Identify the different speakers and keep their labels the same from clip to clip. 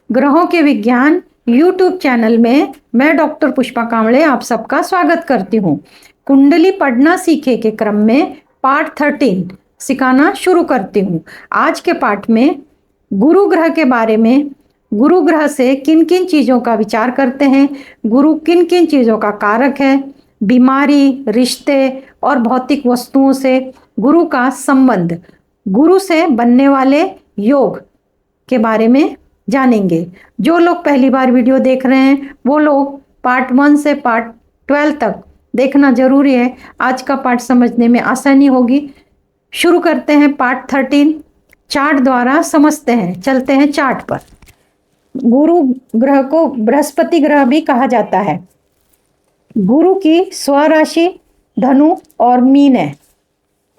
Speaker 1: ग्रहों के विज्ञान यूट्यूब चैनल में मैं डॉक्टर पुष्पा कांवड़े आप सबका स्वागत करती हूँ। कुंडली पढ़ना सीखे के क्रम में पार्ट 13 सिखाना शुरू करती हूँ। आज के पाठ में गुरु ग्रह के बारे में, गुरु ग्रह से किन किन चीज़ों का विचार करते हैं, गुरु किन किन चीज़ों का कारक है, बीमारी, रिश्ते और भौतिक वस्तुओं से गुरु का संबंध, गुरु से बनने वाले योग के बारे में जानेंगे। जो लोग पहली बार वीडियो देख रहे हैं वो लोग पार्ट 1 से पार्ट 12 तक देखना जरूरी है। आज का पार्ट समझने में आसानी होगी। शुरू करते हैं पार्ट 13। चार्ट द्वारा समझते हैं। चलते हैं चार्ट पर। गुरु ग्रह को बृहस्पति ग्रह भी कहा जाता है। गुरु की स्वराशि धनु और मीन है।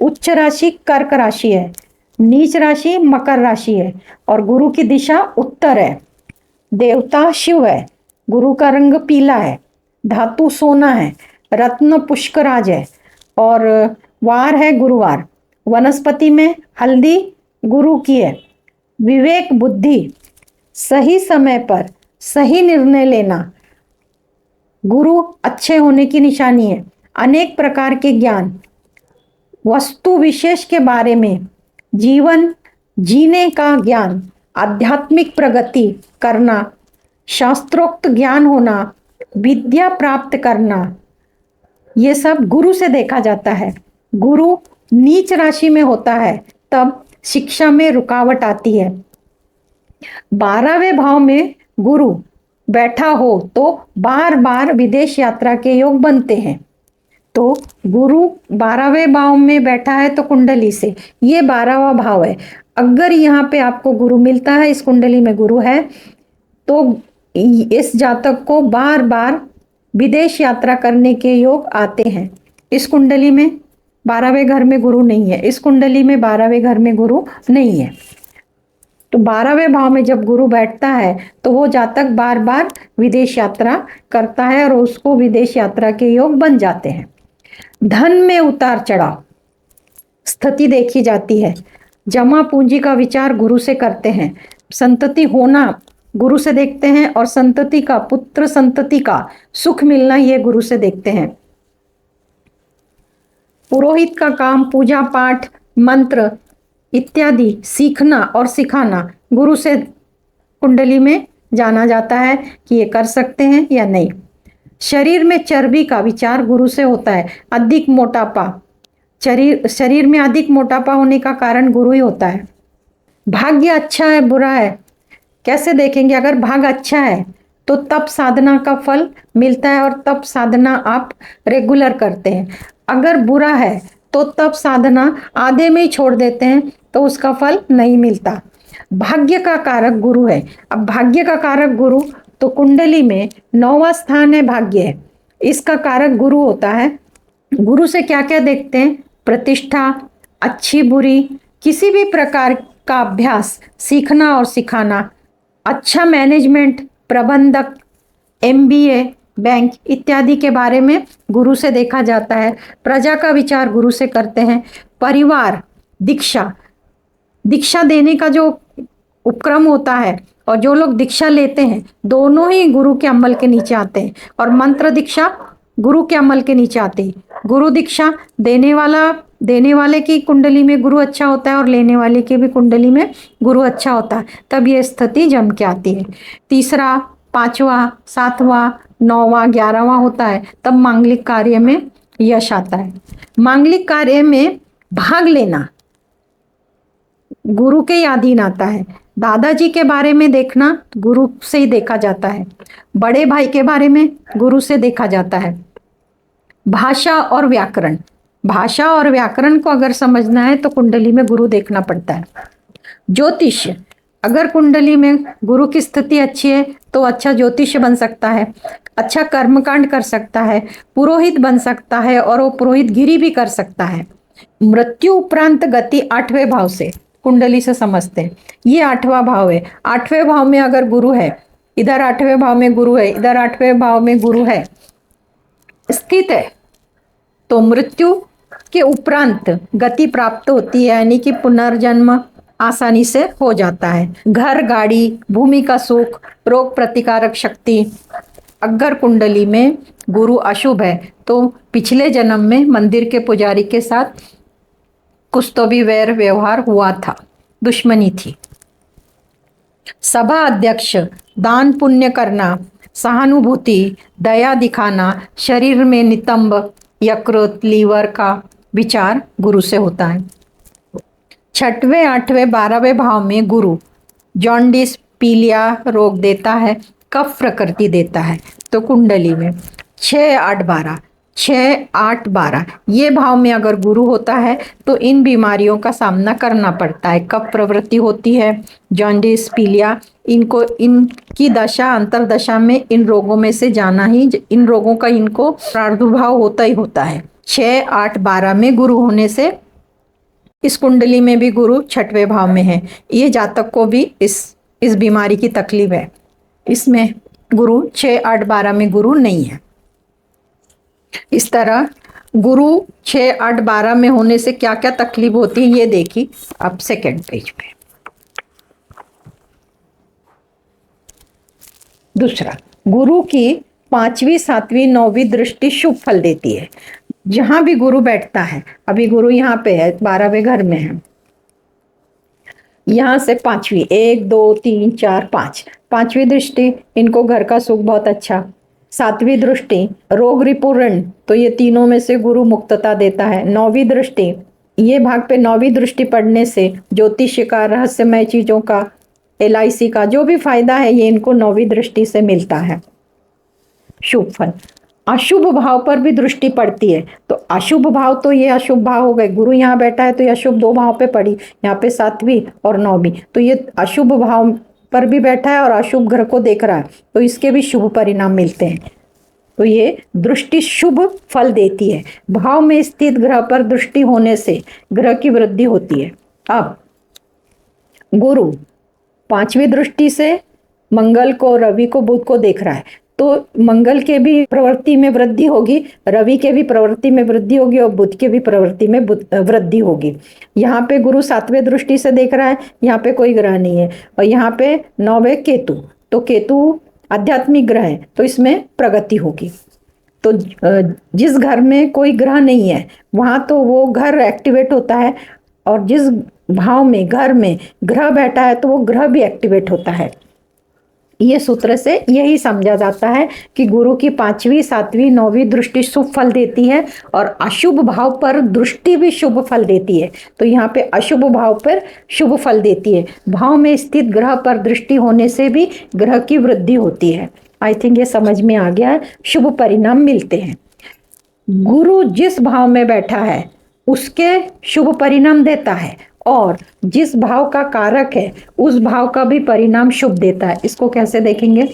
Speaker 1: उच्च राशि कर्क राशि है। नीच राशि मकर राशि है और गुरु की दिशा उत्तर है। देवता शिव है। गुरु का रंग पीला है। धातु सोना है। रत्न पुष्कराज है और वार है गुरुवार। वनस्पति में हल्दी गुरु की है। विवेक बुद्धि, सही समय पर सही निर्णय लेना गुरु अच्छे होने की निशानी है। अनेक प्रकार के ज्ञान, वस्तु विशेष के बारे में, जीवन जीने का ज्ञान, आध्यात्मिक प्रगति करना, शास्त्रोक्त ज्ञान होना, विद्या प्राप्त करना, ये सब गुरु से देखा जाता है। गुरु नीच राशि में होता है तब शिक्षा में रुकावट आती है। 12वें भाव में गुरु बैठा हो तो बार बार विदेश यात्रा के योग बनते हैं। तो गुरु 12वें भाव में बैठा है तो कुंडली से ये 12वां भाव है। अगर यहाँ पे आपको गुरु मिलता है, इस कुंडली में गुरु है, तो इस जातक को बार बार विदेश यात्रा करने के योग आते हैं। इस कुंडली में 12वें घर में गुरु नहीं है। इस कुंडली में 12वें घर में गुरु नहीं है। तो 12वें भाव में जब गुरु बैठता है तो वो जातक बार बार विदेश यात्रा करता है और उसको विदेश यात्रा के योग बन जाते हैं। धन में उतार चढ़ाव स्थिति देखी जाती है। जमा पूंजी का विचार गुरु से करते हैं। संतति होना गुरु से देखते हैं और संतति का, पुत्र संतति का सुख मिलना ये गुरु से देखते हैं। पुरोहित का काम पूजा पाठ, मंत्र इत्यादि सीखना और सिखाना गुरु से कुंडली में जाना जाता है कि ये कर सकते हैं या नहीं। शरीर में चर्बी का विचार गुरु से होता है। अधिक मोटापा, शरीर में अधिक मोटापा होने का कारण गुरु ही होता है। भाग्य अच्छा है बुरा है कैसे देखेंगे? अगर भाग्य अच्छा है तो तब साधना का फल मिलता है और तब साधना आप रेगुलर करते हैं। अगर बुरा है तो तब साधना आधे में ही छोड़ देते हैं तो उसका फल नहीं मिलता। भाग्य का कारक गुरु है। अब भाग्य का कारक गुरु तो कुंडली में 9वां स्थान है, भाग्य है। इसका कारक गुरु होता है। गुरु से क्या क्या देखते हैं? प्रतिष्ठा, अच्छी बुरी, किसी भी प्रकार का अभ्यास सीखना और सिखाना, अच्छा मैनेजमेंट, प्रबंधक, MBA, बैंक इत्यादि के बारे में गुरु से देखा जाता है। प्रजा का विचार गुरु से करते हैं। परिवार, दीक्षा देने का जो उपक्रम होता है और जो लोग दीक्षा लेते हैं दोनों ही गुरु के अमल के नीचे आते हैं और मंत्र दीक्षा गुरु के अमल के नीचे आते हैं। गुरु दीक्षा देने वाले की कुंडली में गुरु अच्छा होता है और लेने वाले की भी कुंडली में गुरु अच्छा होता है, तब ये स्थिति जम के आती है। तीसरा, 5वां, 7वां, 9वां, 11वां होता है तब मांगलिक कार्य में यश आता है। मांगलिक कार्य में भाग लेना गुरु के अधीन आता है। दादाजी के बारे में देखना गुरु से ही देखा जाता है। बड़े भाई के बारे में गुरु से देखा जाता है। भाषा और व्याकरण को अगर समझना है तो कुंडली में गुरु देखना पड़ता है। ज्योतिष, अगर कुंडली में गुरु की स्थिति अच्छी है तो अच्छा ज्योतिष बन सकता है, अच्छा कर्मकांड कर सकता है, पुरोहित बन सकता है और वो पुरोहित गिरी भी कर सकता है। मृत्यु उपरांत गति 8वें भाव से कुंडली से समझते हैं। ये 8वां भाव है। 8वें भाव में अगर गुरु है, इधर 8वें भाव में गुरु है, इधर 8वें भाव में गुरु है, स्थित है, तो मृत्यु के उपरांत गति प्राप्त होती है, यानी कि पुनर्जन्म आसानी से हो जाता है। घर, गाड़ी, भूमि का सुख, रोग प्रतिकारक शक्ति। अगर कुंडली में गुरु अशुभ है तो पिछले जन्म में मंदिर के पुजारी के साथ कुछ तो भी वैर व्यवहार हुआ था, दुश्मनी थी। सभा अध्यक्ष, दान पुण्य करना, सहानुभूति, दया दिखाना, शरीर में नितंब, यकृत, लीवर का विचार गुरु से होता है। छठवें, आठवें, 12वें भाव में गुरु जॉन्डिस, पीलिया रोग देता है, कफ प्रकृति देता है। तो कुंडली में 6, 8, 12, 6, 8, 12 ये भाव में अगर गुरु होता है तो इन बीमारियों का सामना करना पड़ता है। कफ प्रवृत्ति होती है, जॉन्डिस, पीलिया, इनको इनकी दशा अंतरदशा में इन रोगों में से जाना ही, इन रोगों का इनको प्रादुर्भाव होता ही होता है। 6, 8, 12 में गुरु होने से इस कुंडली में भी गुरु छठवें भाव में है। ये जातक को भी इस बीमारी की तकलीफ है। इसमें गुरु 6, 8, 12 में गुरु नहीं है। इस तरह गुरु 6, 8, 12 में होने से क्या क्या तकलीफ होती है ये देखिए अब सेकेंड पेज पे। दूसरा, गुरु की 5वीं, 7वीं, 9वीं दृष्टि शुभ फल देती है। जहां भी गुरु बैठता है, अभी गुरु यहाँ पे है, 12वें घर में है, यहां से 5वीं, 1, 2, 3, 4, 5, 5वीं दृष्टि इनको घर का सुख बहुत अच्छा। 7वीं दृष्टि रोग रिपुरण, तो ये तीनों में से गुरु मुक्तता देता है। 9वीं दृष्टि, ये भाग पे 9वीं दृष्टि पढ़ने से ज्योतिष का, रहस्यमय चीजों का, LIC का जो भी फायदा है ये इनको 9वीं दृष्टि से मिलता है। शुभ फल, अशुभ भाव पर भी दृष्टि पड़ती है, तो अशुभ भाव तो ये अशुभ भाव हो गए। गुरु यहाँ बैठा है तो ये अशुभ 2 भाव पे पड़ी, यहाँ पे 7वीं और 9वीं, तो ये अशुभ भाव पर भी बैठा है और अशुभ ग्रह को देख रहा है, तो इसके भी शुभ परिणाम मिलते हैं। तो ये दृष्टि शुभ फल देती है। भाव में स्थित ग्रह पर दृष्टि होने से ग्रह की वृद्धि होती है। अब गुरु 5वीं दृष्टि से मंगल को, रवि को, बुध को देख रहा है, तो मंगल के भी प्रवृत्ति में वृद्धि होगी, रवि के भी प्रवृत्ति में वृद्धि होगी और बुध के भी प्रवृत्ति में वृद्धि होगी। यहाँ पे गुरु 7वें दृष्टि से देख रहा है, यहाँ पे कोई ग्रह नहीं है, और यहाँ पे 9वें केतु, तो केतु आध्यात्मिक ग्रह है तो इसमें प्रगति होगी। तो जिस घर में कोई ग्रह नहीं है वहाँ तो वो घर एक्टिवेट होता है, और जिस भाव में, घर में ग्रह बैठा है तो वो ग्रह भी एक्टिवेट होता है। ये सूत्र से यही समझा जाता है कि गुरु की 5वीं, 7वीं, 9वीं दृष्टि शुभ फल देती है और अशुभ भाव पर दृष्टि भी शुभ फल देती है। तो यहाँ पे अशुभ भाव पर शुभ फल देती है। भाव में स्थित ग्रह पर दृष्टि होने से भी ग्रह की वृद्धि होती है। आई थिंक ये समझ में आ गया है। शुभ परिणाम मिलते हैं। गुरु जिस भाव में बैठा है उसके शुभ परिणाम देता है, और जिस भाव का कारक है उस भाव का भी परिणाम शुभ देता है। इसको कैसे देखेंगे?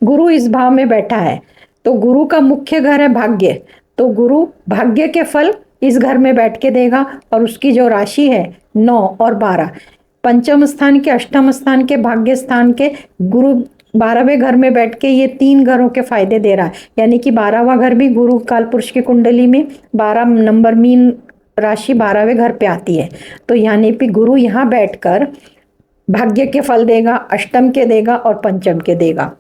Speaker 1: गुरु इस भाव में बैठा है तो गुरु का मुख्य घर है भाग्य, तो गुरु भाग्य के फल इस घर में बैठ के देगा, और उसकी जो राशि है 9 और 12, पंचम स्थान के, अष्टम स्थान के, भाग्य स्थान के गुरु 12वें घर में बैठ के ये 3 घरों के फायदे दे रहा है। यानी कि 12वां घर भी गुरु काल पुरुष की कुंडली में 12 नंबर मीन राशि 12वें घर पे आती है। तो यानी कि गुरु यहाँ बैठकर भाग्य के फल देगा, अष्टम के देगा और पंचम के देगा।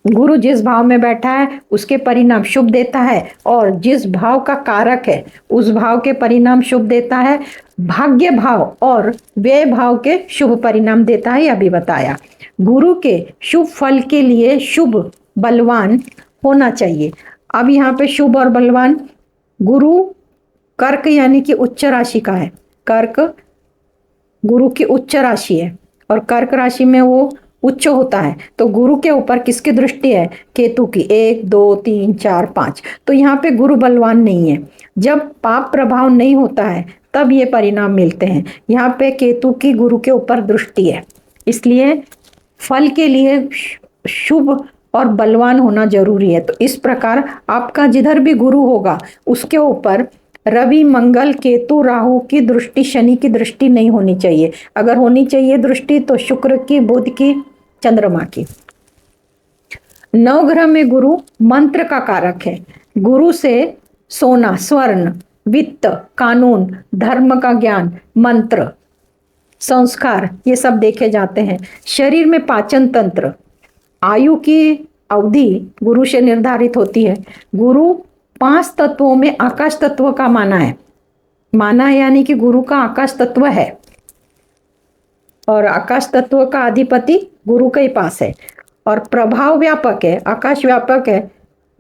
Speaker 1: गुरु जिस भाव में बैठा है उसके परिणाम शुभ देता है, और जिस भाव का कारक है उस भाव के परिणाम शुभ देता है। भाग्य भाव और व्यय भाव के शुभ परिणाम देता है, यह भी बताया। गुरु के शुभ फल के लिए शुभ बलवान होना चाहिए। अब यहाँ पे शुभ और बलवान, गुरु कर्क यानी कि उच्च राशि का है, कर्क गुरु की उच्च राशि है और कर्क राशि में वो उच्च होता है। तो गुरु के ऊपर किसकी दृष्टि है? केतु की। 1, 2, 3, 4, 5। तो यहाँ पे गुरु बलवान नहीं है। जब पाप प्रभाव नहीं होता है तब ये परिणाम मिलते हैं। यहाँ पे केतु की गुरु के ऊपर दृष्टि है, इसलिए फल के लिए शुभ और बलवान होना जरूरी है। तो इस प्रकार आपका जिधर भी गुरु होगा उसके ऊपर रवि, मंगल, केतु, राहु की दृष्टि, शनि की दृष्टि नहीं होनी चाहिए। अगर होनी चाहिए दृष्टि तो शुक्र की, बुध की, चंद्रमा की। नवग्रह में गुरु मंत्र का कारक है। गुरु से सोना, स्वर्ण, वित्त, कानून, धर्म का ज्ञान, मंत्र, संस्कार, ये सब देखे जाते हैं। शरीर में पाचन तंत्र, आयु की अवधि गुरु से निर्धारित होती है। गुरु 5 तत्वों में आकाश तत्व का माना है यानी कि गुरु का आकाश तत्व है, और आकाश तत्व का अधिपति गुरु के पास है, और प्रभाव व्यापक है, आकाश व्यापक है,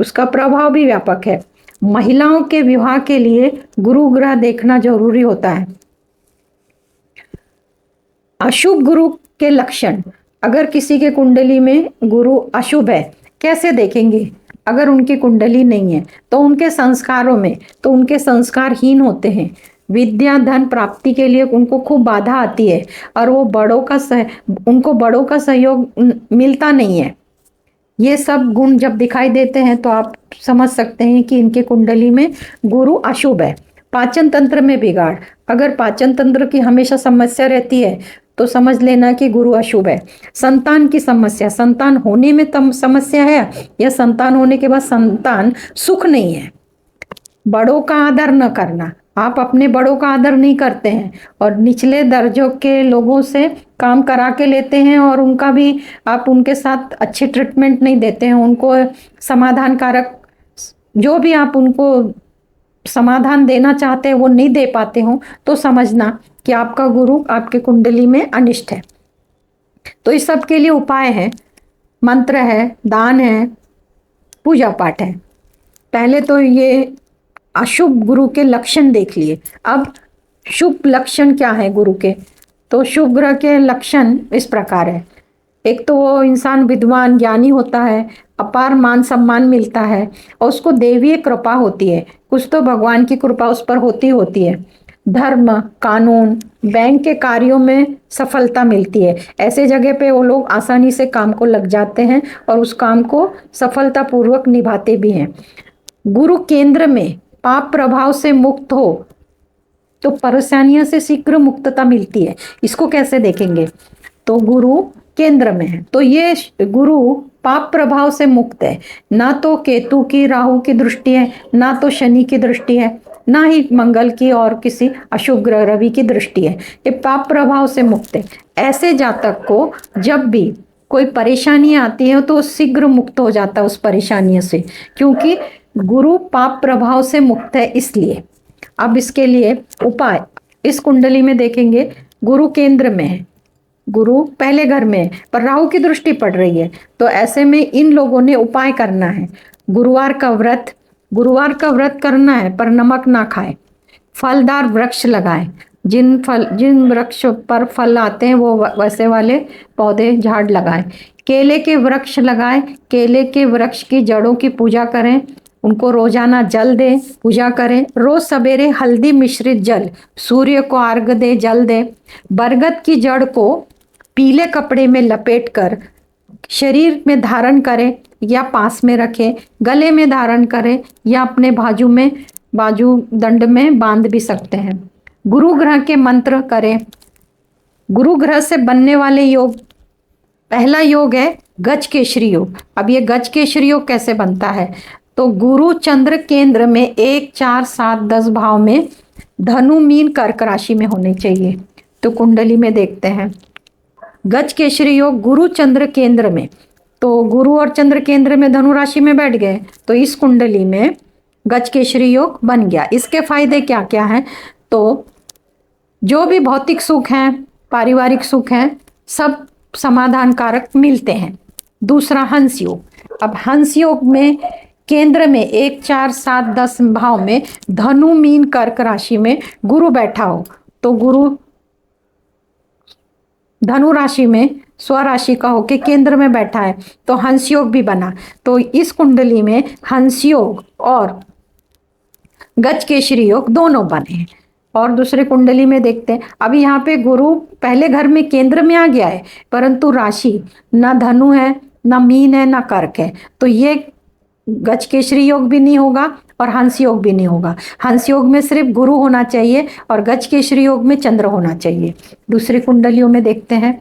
Speaker 1: उसका प्रभाव भी व्यापक है। महिलाओं के विवाह के लिए गुरु ग्रह देखना जरूरी होता है। अशुभ गुरु के लक्षण, अगर किसी के कुंडली में गुरु अशुभ है, कैसे देखेंगे? अगर उनकी कुंडली नहीं है तो उनके संस्कारों में, तो उनके संस्कारहीन होते हैं। विद्या धन प्राप्ति के लिए उनको खूब बाधा आती है, और वो उनको बड़ों का सहयोग मिलता नहीं है। ये सब गुण जब दिखाई देते हैं तो आप समझ सकते हैं कि इनके कुंडली में गुरु अशुभ है। पाचन तंत्र में बिगाड़, अगर पाचन तंत्र की हमेशा समस्या रहती है तो समझ लेना कि गुरु अशुभ है। संतान की समस्या, संतान होने में तम समस्या है, या संतान होने के बाद संतान सुख नहीं है। बड़ों का आदर न करना, आप अपने बड़ों का आदर नहीं करते हैं और निचले दर्जों के लोगों से काम करा के लेते हैं, और उनका भी आप उनके साथ अच्छी ट्रीटमेंट नहीं देते हैं। उनको समाधान कारक जो भी आप उनको समाधान देना चाहते हैं वो नहीं दे पाते हो, तो समझना कि आपका गुरु आपके कुंडली में अनिष्ट है। तो इस सब के लिए उपाय है, मंत्र है, दान है, पूजा पाठ है। पहले तो ये अशुभ गुरु के लक्षण देख लिए। अब शुभ लक्षण क्या है गुरु के? तो शुभ ग्रह के लक्षण इस प्रकार है। एक तो वो इंसान विद्वान ज्ञानी होता है, अपार मान सम्मान मिलता है, और उसको देवीय कृपा होती है, कुछ तो भगवान की कृपा उस पर होती है। धर्म, कानून, बैंक के कार्यों में सफलता मिलती है। ऐसे जगह पे वो लोग आसानी से काम को लग जाते हैं और उस काम को सफलतापूर्वक निभाते भी हैं। गुरु केंद्र में पाप प्रभाव से मुक्त हो तो परेशानियों से शीघ्र मुक्तता मिलती है। इसको कैसे देखेंगे? तो गुरु केंद्र में है तो ये गुरु पाप प्रभाव से मुक्त है। ना तो केतु की, राहु की दृष्टि है, ना तो शनि की दृष्टि है, ना ही मंगल की और किसी अशुभ ग्रह रवि की दृष्टि है। ये पाप प्रभाव से मुक्त है। ऐसे जातक को जब भी कोई परेशानी आती है तो शीघ्र मुक्त हो जाता है उस परेशानी से, क्योंकि गुरु पाप प्रभाव से मुक्त है इसलिए। अब इसके लिए उपाय, इस कुंडली में देखेंगे गुरु केंद्र में है, गुरु पहले घर में है, पर राहु की दृष्टि पड़ रही है, तो ऐसे में इन लोगों ने उपाय करना है। गुरुवार का व्रत करना है, पर नमक ना खाए। फलदार वृक्ष लगाएं, जिन वृक्ष पर फल आते हैं वो वैसे वाले पौधे झाड़ लगाएं। केले के वृक्ष लगाएं, केले के वृक्ष की जड़ों की पूजा करें, उनको रोजाना जल दें, पूजा करें। रोज सवेरे हल्दी मिश्रित जल सूर्य को अर्घ दे, जल दे। बरगद की जड़ को पीले कपड़े में लपेटकर शरीर में धारण करें या पास में रखें, गले में धारण करें या अपने बाजू दंड में बांध भी सकते हैं। गुरु ग्रह के मंत्र करें। गुरु ग्रह से बनने वाले योग, पहला योग है गज केशरी योग। अब ये गज केशरी योग कैसे बनता है? तो गुरु चंद्र केंद्र में 1, 4, 7, 10 भाव में धनु मीन कर्क राशि में होने चाहिए। तो कुंडली में देखते हैं गज केशरी योग गुरु चंद्र केंद्र में, तो गुरु और चंद्र केंद्र में धनु राशि में बैठ गए, तो इस कुंडली में गज केशरी योग बन गया। इसके फायदे क्या क्या हैं? तो जो भी भौतिक सुख हैं, पारिवारिक सुख हैं, सब समाधान कारक मिलते हैं। दूसरा हंस योग। अब हंस योग में केंद्र में 1, 4, 7, 10 भाव में धनु मीन कर्क राशि में गुरु बैठा हो, तो गुरु धनु राशि में स्वराशि का होके केंद्र में बैठा है, तो हंस योग भी बना। तो इस कुंडली में हंस योग और गज केशरी योग दोनों बने। और दूसरे कुंडली में देखते हैं, अभी यहाँ पे गुरु पहले घर में केंद्र में आ गया है, परंतु राशि ना धनु है, ना मीन है, ना कर्क है, तो ये गज केशरी योग भी नहीं होगा और हंस योग भी नहीं होगा। हंस योग में सिर्फ गुरु होना चाहिए और गज केशरी योग में चंद्र होना चाहिए। दूसरी कुंडलियों में देखते हैं,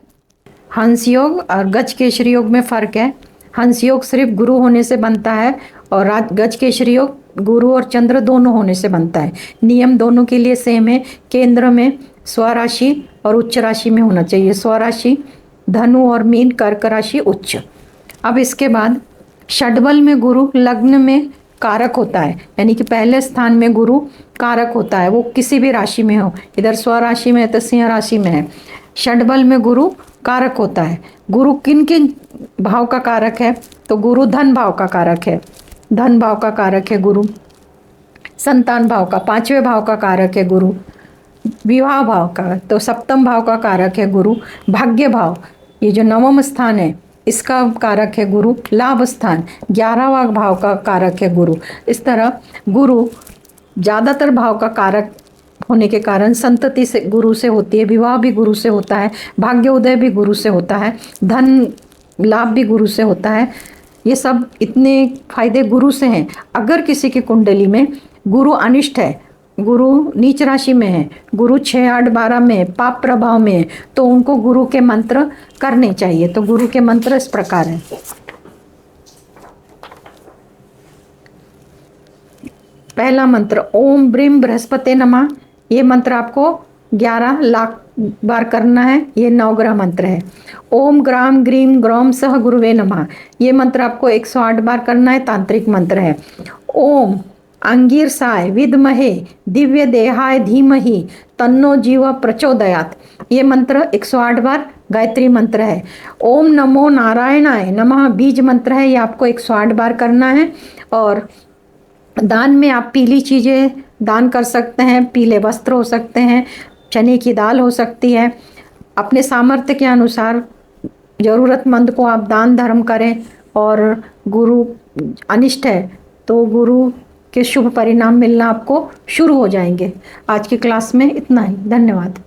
Speaker 1: हंस योग और गज केशरी योग में फर्क है। हंस योग सिर्फ गुरु होने से बनता है और गज केसरी योग गुरु और चंद्र दोनों होने से बनता है। नियम दोनों के लिए सेम है। केंद्र में स्वराशि और उच्च राशि में होना चाहिए। स्वराशि धनु और मीन, कर्क राशि उच्च। अब इसके बाद षडबल में गुरु लग्न में कारक होता है, यानी कि पहले स्थान में गुरु कारक होता है, वो किसी भी राशि में हो। इधर स्वराशि में है तो सिंह राशि में है। षडबल में गुरु कारक होता है। गुरु किन किन भाव का कारक है? तो गुरु धन भाव का कारक है, धन भाव का कारक है गुरु। संतान भाव का, पांचवें भाव का कारक है गुरु। विवाह भाव का तो सप्तम भाव का कारक है गुरु। भाग्य भाव, ये जो नवम स्थान है इसका कारक है गुरु। लाभ स्थान 11वां भाव का कारक है गुरु। इस तरह गुरु ज़्यादातर भाव का कारक होने के कारण संतति से गुरु से होती है, विवाह भी गुरु से होता है, भाग्य उदय भी गुरु से होता है, धन लाभ भी गुरु से होता है। ये सब इतने फायदे गुरु से हैं। अगर किसी की कुंडली में गुरु अनिष्ट है, गुरु नीच राशि में है, गुरु 6, 8, 12 में पाप प्रभाव में है, तो उनको गुरु के मंत्र करने चाहिए। तो गुरु के मंत्र इस प्रकार हैं। पहला मंत्र ओम ब्रीम बृहस्पति नमः। ये मंत्र आपको 11 लाख बार करना है। ये नवग्रह मंत्र है। ओम ग्राम ग्रीम ग्रौम सह गुरुवे नमः। ये मंत्र आपको 108 बार करना है। तांत्रिक मंत्र है। ओम अंगीरसाय विद्महे दिव्य देहाय धीमहि तन्नो जीव प्रचोदयात। ये मंत्र 108 बार गायत्री मंत्र है। ओम नमो नारायणाय नमः बीज मंत्र है। ये आपको 108 बार करना है। और दान में आप पीली चीज़ें दान कर सकते हैं। पीले वस्त्र हो सकते हैं, चने की दाल हो सकती है। अपने सामर्थ्य के अनुसार ज़रूरतमंद को आप दान धर्म करें। और गुरु अनिष्ट है तो गुरु के शुभ परिणाम मिलना आपको शुरू हो जाएंगे। आज की क्लास में इतना ही। धन्यवाद।